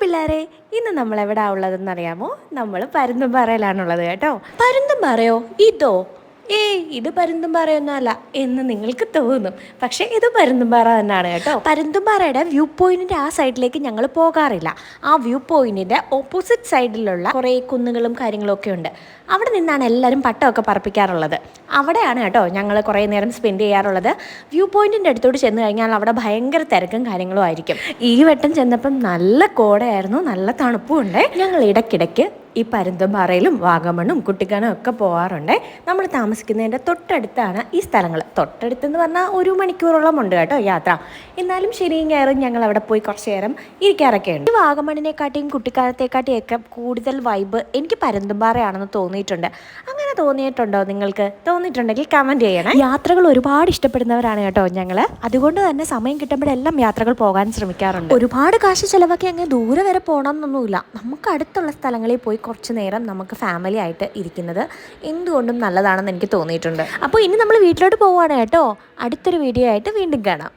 പിള്ളേരെ, ഇന്ന് നമ്മൾ എവിടെയാ ഉള്ളതെന്ന് അറിയാമോ? നമ്മൾ പരുന്തുംപാറയിലാണുള്ളത് കേട്ടോ. പരുന്തുംപാറയോ? ഇതോ? ഇത് പരുന്തുംപാറയൊന്നും അല്ല എന്ന് നിങ്ങൾക്ക് തോന്നും, പക്ഷേ ഇത് പരുന്തുംപാറ തന്നെയാണ് കേട്ടോ. പരുന്തുംപാറയുടെ വ്യൂ പോയിന്റിന്റെ ആ സൈഡിലേക്ക് ഞങ്ങൾ പോകാറില്ല. ആ വ്യൂ പോയിന്റിന്റെ ഓപ്പോസിറ്റ് സൈഡിലുള്ള കുറേ കുന്നുകളും കാര്യങ്ങളും ഒക്കെ ഉണ്ട്. അവിടെ നിന്നാണ് എല്ലാവരും പട്ടമൊക്കെ പറപ്പിക്കാറുള്ളത്. അവിടെയാണ് കേട്ടോ ഞങ്ങൾ കുറേ നേരം സ്പെൻഡ് ചെയ്യാറുള്ളത്. വ്യൂ പോയിന്റിൻ്റെ അടുത്തോട്ട് ചെന്ന് കഴിഞ്ഞാൽ അവിടെ ഭയങ്കര തിരക്കും കാര്യങ്ങളും ആയിരിക്കും. ഈ വട്ടം ചെന്നപ്പം നല്ല കോടയായിരുന്നു, നല്ല തണുപ്പും ഉണ്ട്. ഞങ്ങൾ ഇടയ്ക്കിടയ്ക്ക് ഈ പരുന്തുംപാറയിലും വാഗമണ്ണും കുട്ടിക്കാനം ഒക്കെ പോകാറുണ്ട്. നമ്മൾ താമസിക്കുന്നതിൻ്റെ തൊട്ടടുത്താണ് ഈ സ്ഥലങ്ങൾ. തൊട്ടടുത്തെന്ന് പറഞ്ഞാൽ 1 മണിക്കൂറോളം ഉണ്ട് കേട്ടോ യാത്ര. എന്നാലും ശനിയും ഞായറും ഞങ്ങൾ അവിടെ പോയി കുറച്ച് നേരം ഇരിക്കാറൊക്കെ ഉണ്ട്. ഈ വാഗമണ്ണിനെക്കാട്ടിയും കുട്ടിക്കാനത്തെക്കാട്ടിയും ഒക്കെ കൂടുതൽ വൈബ് എനിക്ക് പരുന്തുംപാറയാണെന്ന് തോന്നിയിട്ടുണ്ട്. അങ്ങനെ തോന്നിയിട്ടുണ്ടോ നിങ്ങൾക്ക്? തോന്നിയിട്ടുണ്ടെങ്കിൽ കമൻറ്റ് ചെയ്യണം. യാത്രകൾ ഒരുപാട് ഇഷ്ടപ്പെടുന്നവരാണ് കേട്ടോ ഞങ്ങൾ. അതുകൊണ്ട് തന്നെ സമയം കിട്ടുമ്പോഴെല്ലാം യാത്രകൾ പോകാൻ ശ്രമിക്കാറുണ്ട്. ഒരുപാട് കാശ് ചിലവാക്കി അങ്ങനെ ദൂരെ വരെ പോകണം എന്നൊന്നുമില്ല. നമുക്ക് അടുത്തുള്ള സ്ഥലങ്ങളിൽ പോയി കുറച്ച് നേരം നമുക്ക് ഫാമിലി ആയിട്ട് ഇരിക്കുന്നത് എന്തുകൊണ്ടും നല്ലതാണെന്ന് എനിക്ക് തോന്നിയിട്ടുണ്ട്. അപ്പോൾ ഇനി നമ്മൾ വീട്ടിലോട്ട് പോവുകയാണ് കേട്ടോ. അടുത്തൊരു വീഡിയോ ആയിട്ട് വീണ്ടും കാണാം.